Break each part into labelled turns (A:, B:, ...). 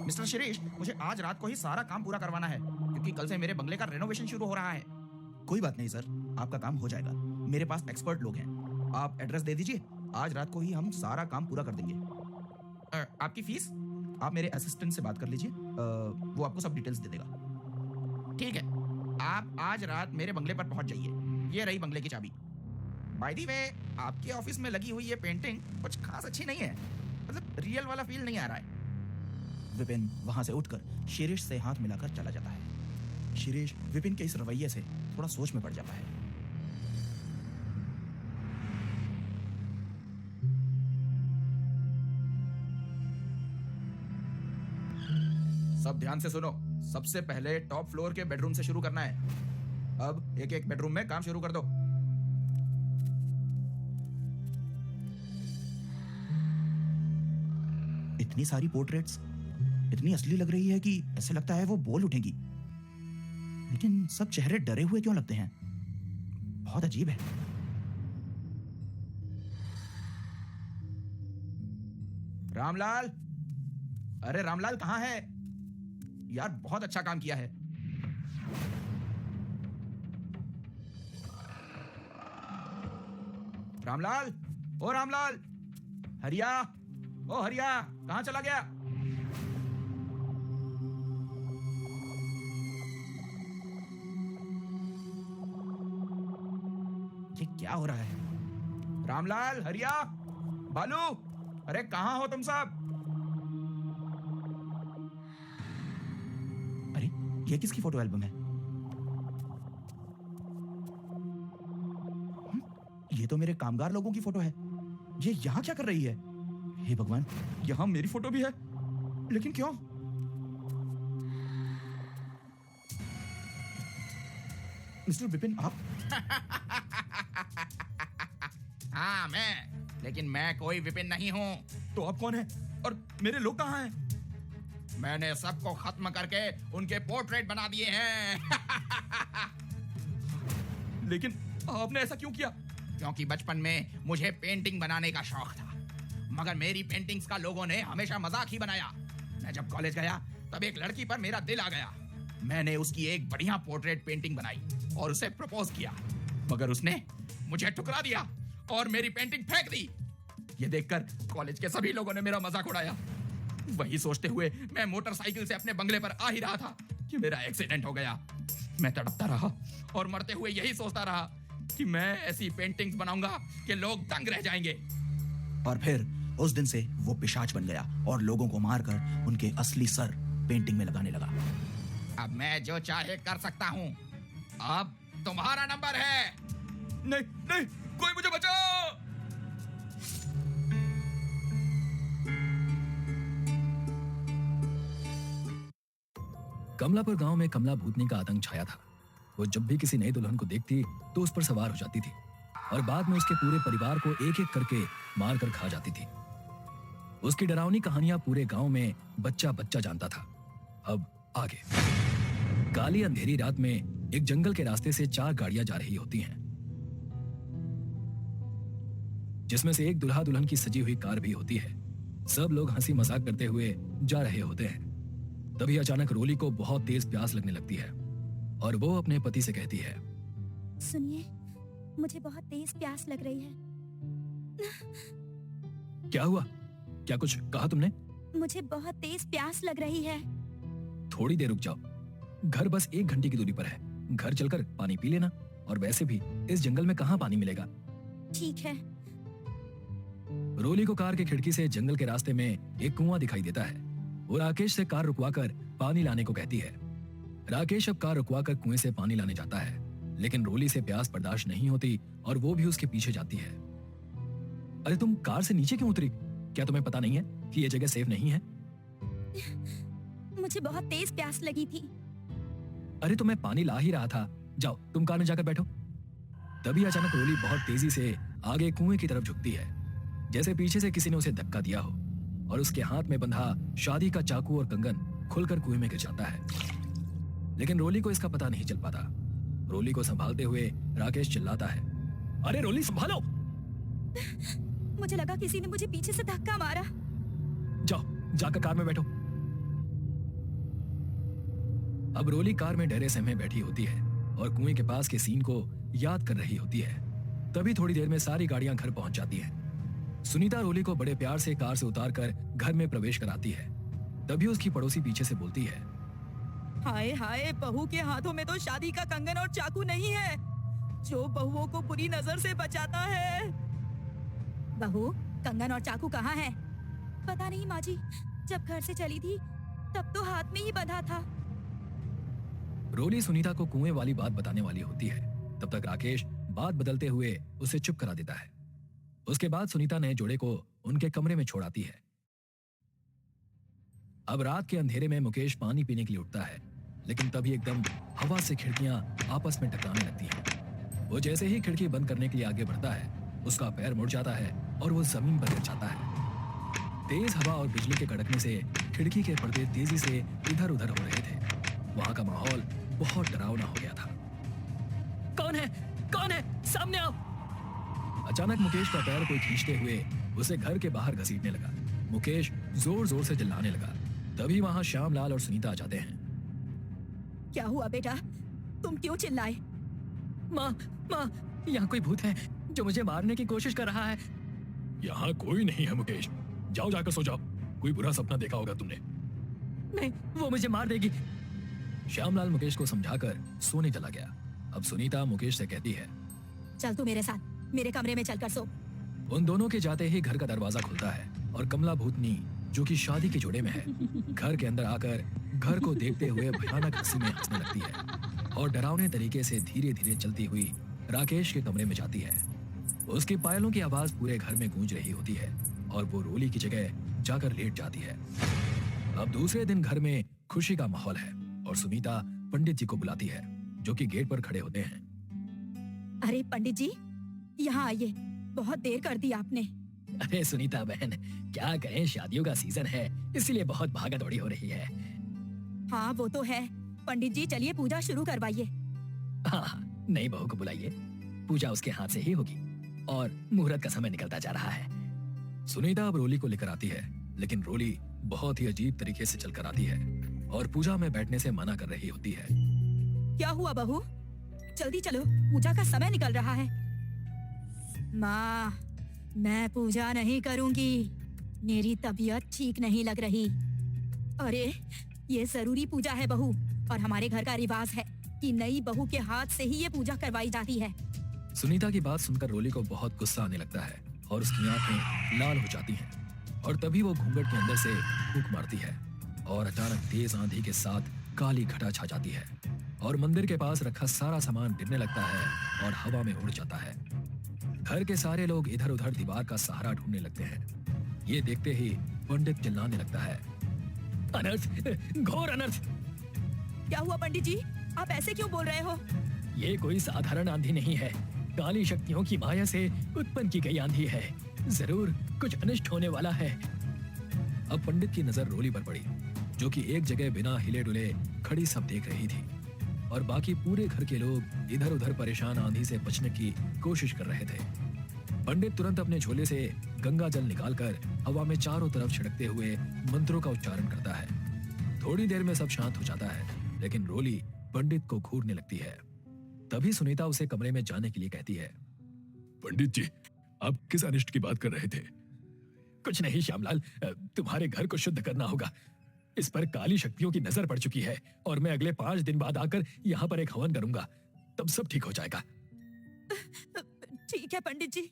A: Mister Shirish, मुझे आज रात को ही सारा काम पूरा करवाना है क्योंकि कल से मेरे बंगले का रेनोवेशन शुरू हो रहा है। कोई बात नहीं सर, आपका काम हो जाएगा। मेरे पास एक्सपर्ट लोग हैं। आप एड्रेस दे दीजिए, आज रात को ही हम सारा काम पूरा कर देंगे। आपकी फीस? आप मेरे असिस्टेंट से बात कर लीजिए, वो आपको सब डिटेल्स दे देगा। ठीक है, आप आज रात मेरे बंगले पर पहुंच जाइए। ये रही बंगले की चाबी। बाय द वे, आपके ऑफिस में लगी हुई ये पेंटिंग कुछ खास अच्छी नहीं है, मतलब रियल वाला फील नहीं आ रहा है। विपिन वहां से उठकर शिरीष से हाथ मिलाकर चला जाता है। शिरीष विपिन के इस रवैये से थोड़ा सोच में पड़ जाता है। सब ध्यान से सुनो, सबसे पहले टॉप फ्लोर के बेडरूम से शुरू करना है। अब एक एक बेडरूम में काम शुरू कर दो। इतनी सारी पोर्ट्रेट्स इतनी असली लग रही है कि ऐसे लगता है वो बोल उठेगी, लेकिन सब चेहरे डरे हुए क्यों लगते हैं? बहुत अजीब है। रामलाल, अरे रामलाल कहां है यार? बहुत अच्छा काम किया है। रामलाल, ओ रामलाल, हरिया, ओ हरिया, कहां चला गया? ये क्या हो रहा है? रामलाल, हरिया, बालू, अरे कहां हो तुम सब? अरे ये किसकी फोटो एल्बम है? ये तो मेरे कामगार लोगों की फोटो है। ये यहां क्या कर रही है? हे भगवान, यहां मेरी फोटो भी है, लेकिन क्यों? मिस्टर विपिन, आप? हाँ मैं, लेकिन मैं कोई विपिन नहीं हूं। तो आप कौन हैं? और मेरे लोग कहां हैं? मैंने सबको खत्म करके उनके पोर्ट्रेट बना दिए हैं। लेकिन आपने ऐसा क्यों किया? क्योंकि बचपन में मुझे पेंटिंग बनाने का शौक था, मगर मेरी पेंटिंग्स का लोगों ने हमेशा मजाक ही बनाया। मैं जब कॉलेज गया तब एक लड़की पर मेरा दिल आ गया। मैंने उसकी एक बढ़िया पोर्ट्रेट पेंटिंग बनाई और उसे प्रपोज किया, मगर उसने मुझे ठुकरा दिया और मेरी पेंटिंग फेंक दी। ये देखकर कॉलेज के सभी लोगों ने मेरा मजाक उड़ाया। वही सोचते हुए मैं मोटरसाइकिल से अपने बंगले पर आ ही रहा था कि मेरा एक्सीडेंट हो गया। मैं तड़पता रहा और मरते हुए यही सोचता रहा कि मैं ऐसी पेंटिंग्स बनाऊंगा कि लोग दंग रह जाएंगे। और फिर उस दिन से वो पिशाच बन गया और लोगों को मारकर उनके असली सर पेंटिंग में लगाने लगा। अब मैं जो चाहे कर सकता हूं। अब तुम्हारा नंबर है। नहीं नहीं, कोई मुझे बचाओ।
B: कमलापुर गांव में कमला भूतनी का आतंक छाया था। वो जब भी किसी नई दुल्हन को देखती तो उस पर सवार हो जाती थी और बाद में उसके पूरे परिवार को एक एक करके मार कर खा जाती थी। उसकी डरावनी कहानियां पूरे गांव में बच्चा बच्चा जानता था। अब आगे। काली अंधेरी रात में एक जंगल के रास्ते से 4 गाड़ियां जा रही होती हैं, जिसमें से एक दुल्हा दुल्हन की सजी हुई कार भी होती है। सब लोग हंसी मजाक करते हुए जा रहे होते हैं। तभी अचानक रोली को बहुत तेज प्यास लगने लगती है और वो अपने पति से कहती है,
C: सुनिए, मुझे बहुत तेज प्यास लग रही है।
B: क्या हुआ? क्या कुछ कहा तुमने?
C: मुझे बहुत तेज प्यास लग रही है।
B: थोड़ी देर रुक जाओ, घर बस 1 घंटे की दूरी पर है। घर चलकर पानी पी लेना, और वैसे भी इस जंगल में कहाँ पानी मिलेगा।
C: ठीक है।
B: रोली को कार की खिड़की से जंगल के रास्ते में एक कुआं दिखाई देता है। वो राकेश से कार रुकवाकर पानी लाने को कहती है। राकेश अब कार रुकवाकर कुएं से पानी लाने जाता है, लेकिन रोली से प्यास बर्दाश्त नहीं होती और वो भी उसके पीछे जाती है। अरे तुम कार से नीचे क्यों उतरी? क्या तुम्हें पता नहीं है कि ये जगह सेफ नहीं है?
C: मुझे बहुत तेज प्यास लगी थी।
B: अरे तो मैं पानी ला ही रहा था, जाओ तुम कार में जाकर बैठो। तभी अचानक रोली बहुत तेजी से आगे कुएं की तरफ झुकती है, जैसे पीछे से किसी ने उसे धक्का दिया हो, और उसके हाथ में बंधा शादी का चाकू और कंगन खुलकर कुएं में गिर जाता है। लेकिन रोली को इसका पता नहीं चल पाता। रोली को संभालते हुए राकेश चिल्लाता है, अरे रोली संभालो।
C: मुझे लगा किसी ने मुझे पीछे से धक्का मारा।
B: जाओ जाकर कार में बैठो। अब रोली कार में डरे सहमे बैठी होती है और कुएं के पास के सीन को याद कर रही होती है। तभी थोड़ी देर में सारी गाड़ियां घर पहुंच जाती हैं। सुनीता रोली को बड़े प्यार से कार से उतारकर घर में प्रवेश कराती है। तभी उसकी पड़ोसी पीछे से बोलती है,
D: हाय हाय, बहू के हाथों में तो शादी का कंगन और चाकू नहीं है, जो बहुओं को बुरी नजर से बचाता है।
C: बहू, कंगन और चाकू कहाँ है? पता नहीं माँ जी, जब घर से चली थी तब तो हाथ में ही बंधा था।
B: रोली सुनीता को कुएं वाली बात बताने वाली होती है। तब तक राकेश बात बदलते हुए उसे चुप करा देता है। उसके बाद सुनीता नए जोड़े को उनके कमरे में छोड़ आती है। अब रात के अंधेरे में मुकेश पानी पीने के लिए उठता है, लेकिन तभी एकदम हवा से खिड़कियां आपस में टकराने लगती हैं। वो जैसे ही खिड़की बंद करने के लिए आगे बढ़ता है, उसका पैर मुड़ जाता है और वो जमीन पर गिर जाता है। तेज हवा और बिजली के कड़कने से खिड़की के पर्दे तेजी से इधर उधर हो रहे थे। वहां का माहौल बहुत डरावना हो गया था।
D: कौन है? कौन है? सामने आओ।
B: अचानक मुकेश का पैर कोई खींचते हुए उसे घर के बाहर घसीटने लगा। मुकेश जोर जोर से चिल्लाने लगा। तभी वहां श्यामलाल और सुनीता आ जाते हैं।
C: क्या हुआ बेटा, तुम क्यों चिल्लाए?
D: माँ, माँ, यहाँ कोई भूत है जो मुझे मारने की कोशिश कर रहा है।
B: यहाँ कोई नहीं है मुकेश, जाओ जाकर सो जाओ। कोई बुरा सपना देखा होगा तुमने।
D: नहीं, वो मुझे मार देगी।
B: श्यामलाल मुकेश को समझाकर सोने चला गया। अब सुनीता मुकेश से कहती है,
C: चल तू मेरे साथ मेरे कमरे में चलकर सो।
B: उन दोनों के जाते ही घर का दरवाजा खुलता है और कमला भूतनी, जो कि शादी के जोड़े में है, घर के अंदर आकर घर को देखते हुए भयानक हंसी में हंसने लगती है और डरावने तरीके से धीरे धीरे चलती हुई राकेश के कमरे में जाती है। उसकी पायलों की आवाज पूरे घर में गूंज रही होती है और वो रोली की जगह जाकर लेट जाती है। अब दूसरे दिन घर में खुशी का माहौल है और सुनीता पंडित जी को बुलाती है, जो कि गेट पर खड़े होते हैं।
C: अरे पंडित जी, यहाँ आइए, बहुत देर कर दी आपने।
D: अरे सुनीता बहन, क्या कहें, शादियों का सीजन है, इसलिए बहुत भागा दौड़ी हो रही है।
C: हाँ वो तो है। पंडित जी चलिए पूजा शुरू करवाइए।
D: हाँ, नई बहू को बुलाइए, पूजा उसके हाथ से ही होगी और मुहूर्त का समय निकलता जा रहा है।
B: सुनीता अब रोली को लेकर आती है, लेकिन रोली बहुत ही अजीब तरीके से चलकर आती है और पूजा में बैठने से मना कर रही होती है।
C: क्या हुआ बहू, जल्दी चलो, पूजा का समय निकल रहा है। माँ, मैं पूजा नहीं करूंगी, मेरी तबीयत ठीक नहीं लग रही। अरे ये जरूरी पूजा है बहू, और हमारे घर का रिवाज है कि नई बहू के हाथ से ही ये पूजा करवाई जाती है।
B: सुनीता की बात सुनकर रोली को बहुत गुस्सा आने लगता है और उसकी आंखें लाल हो जाती हैं और तभी वो घूंघट के अंदर से फूंक मारती है और अचानक तेज आंधी के साथ काली घटा छा जाती है और मंदिर के पास रखा सारा सामान गिरने लगता है और हवा में उड़ जाता है। घर के सारे लोग इधर उधर दीवार का सहारा ढूंढने लगते हैं। ये देखते ही पंडित चिल्लाने लगता है,
D: अनर्थ, घोर अनर्थ।
C: क्या हुआ पंडित जी, आप ऐसे क्यों बोल रहे हो?
D: ये कोई साधारण आंधी नहीं है, काली शक्तियों की माया से उत्पन्न की गई आंधी है। जरूर कुछ अनिष्ट होने वाला है।
B: अब पंडित की नजर रोली पर पड़ी, जो कि एक जगह बिना हिले डुले खड़ी सब देख रही थी और बाकी पूरे घर के लोग इधर उधर परेशान आंधी से बचने की कोशिश कर रहे थे। पंडित तुरंत अपने झोले से गंगा जल निकालकर हवा में चारों तरफ छिड़कते हुए मंत्रों का उच्चारण करता है। थोड़ी देर में सब शांत हो जाता है, लेकिन रोली पंडित को घूरने लगती है। तभी सुनीता उसे कमरे में जाने के लिए कहती है,
E: पंडित जी, आप किस अनिष्ट की बात कर रहे थे?
D: कुछ नहीं श्यामलाल, तुम्हारे घर को शुद्ध करना होगा। इस पर काली शक्तियों की नजर पड़ चुकी है और मैं अगले 5 दिन बाद आकर यहाँ पर एक हवन करूंगा, तब सब ठीक हो जाएगा।
C: ठीक है पंडित जी।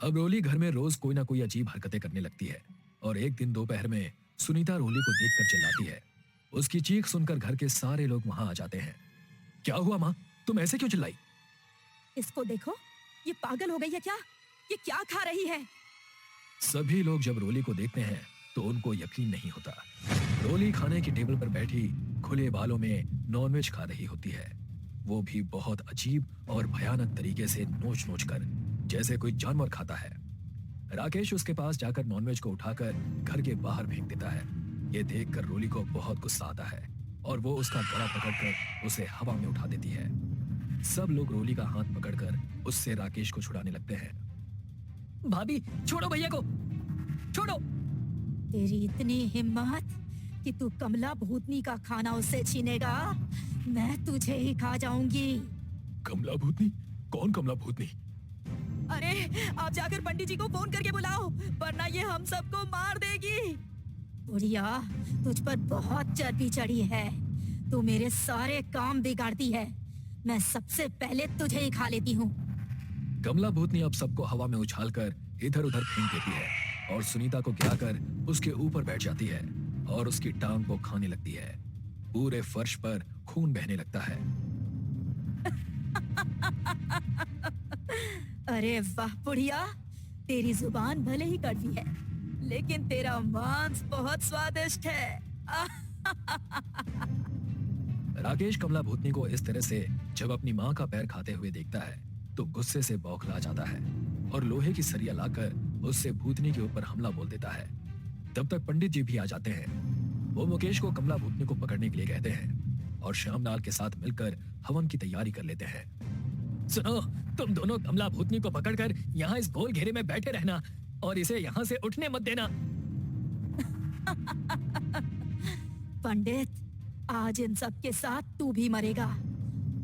B: अब रोली घर में रोज कोई ना कोई अजीब हरकतें करने लगती है और एक दिन दोपहर में सुनीता रोली को देखकर चिल्लाती है। उसकी चीख सुनकर घर के सारे लोग वहां आ जाते हैं। क्या हुआ माँ, तुम ऐसे क्यों चिल्लाई?
C: इसको देखो, ये पागल हो गई है क्या? ये क्या खा रही है?
B: सभी लोग जब रोली को देखते हैं तो उनको यकीन नहीं होता। रोली खाने की टेबल पर बैठी खुले बालों में नॉनवेज खा रही होती है, वो भी बहुत अजीब और भयानक तरीके से नोच नोच कर, जैसे कोई जानवर खाता है। राकेश उसके पास जाकर नॉनवेज को उठाकर घर के बाहर फेंक देता है। ये देखकर रोली को बहुत गुस्सा आता है और वो उसका गला पकड़कर उसे हवा में उठा देती है। सब लोग रोली का हाथ पकड़कर उससे राकेश को छुड़ाने लगते हैं।
D: भाभी, छोड़ो भैया को, छोड़ो।
C: तेरी इतनी हिम्मत, कि तू कमला भूतनी का खाना उससे छीनेगा, मैं तुझे ही खा जाऊंगी।
E: कमला भूतनी? कौन कमला भूतनी?
C: अरे आप जाकर पंडित जी को फोन करके बुलाओ, वरना ये हम सबको मार देगी। बुढ़िया, तुझ पर बहुत चर्बी चढ़ी है, तू मेरे सारे काम बिगाड़ती है। मैं सबसे पहले तुझे ही खा लेती हूँ।
B: कमला भूतनी अब सबको हवा में उछालकर इधर उधर फेंक देती है और सुनीता को गिराकर उसके ऊपर बैठ जाती है और उसकी टांग को खाने लगती है। पूरे फर्श पर खून बहने लगता है।
C: अरे वाह बुढ़िया, तेरी जुबान भले ही कड़वी है, लेकिन तेरा मांस बहुत स्वादिष्ट है।
B: राकेश कमला भूतनी को इस तरह से जब अपनी माँ का पैर खाते हुए देखता है तो गुस्से से बौखला जाता है और लोहे की सरिया लाकर उससे भूतनी के ऊपर हमला बोल देता है। तब तक पंडित जी भी आ जाते हैं। वो मुकेश को कमला भूतनी को पकड़ने के लिए कहते हैं और श्यामलाल के साथ मिलकर हवन की तैयारी कर लेते हैं।
D: सुनो, तुम दोनों कमला भूतनी को पकड़कर यहाँ इस गोल घेरे में बैठे रहना और इसे यहाँ से उठने मत देना।
C: पंडित, आज इन सब के साथ तू भी मरेगा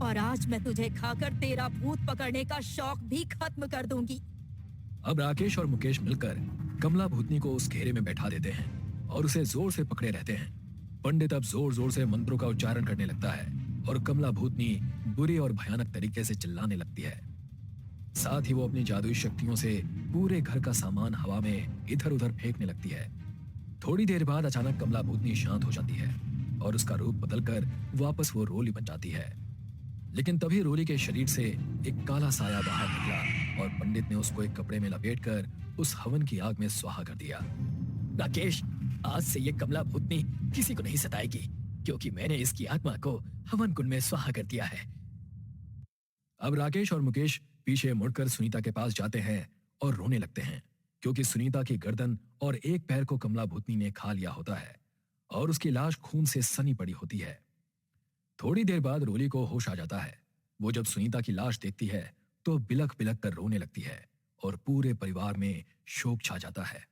C: और आज मैं तुझे खाकर तेरा भूत पकड़ने का शौक भी खत्म कर दूंगी।
B: अब राकेश और मुकेश मिलकर कमला भूतनी को उस घेरे में बैठा देते हैं और उसे जोर से पकड़े रहते हैं। पंडित अब जोर जोर से मंत्रों का उच्चारण करने लगता है और कमला भूतनी बुरी और भयानक तरीके से चिल्लाने लगती है। साथ ही वो अपनी जादुई शक्तियों से पूरे घर का सामान हवा में इधर उधर फेंकने लगती है। थोड़ी देर बाद अचानक कमला भूतनी शांत हो जाती है और उसका रूप बदलकर वापस वो रोली बन जाती है। लेकिन तभी रोली के शरीर से एक काला साया बाहर निकला और पंडित ने उसको एक कपड़े में लपेटकर उस हवन की आग में स्वाहा कर दिया।
D: राकेश, आज से ये कमला भूतनी किसी को नहीं सताएगी, क्योंकि मैंने इसकी आत्मा को हवन कुंड में स्वाहा कर दिया है।
B: अब राकेश और मुकेश पीछे मुड़कर सुनीता के पास जाते हैं और रोने लगते हैं, क्योंकि सुनीता की गर्दन और एक पैर को कमला भूतनी ने खा लिया होता है और उसकी लाश खून से सनी पड़ी होती है। थोड़ी देर बाद रोली को होश आ जाता है। वो जब सुनीता की लाश देखती है तो बिलख बिलख कर रोने लगती है और पूरे परिवार में शोक छा जाता है।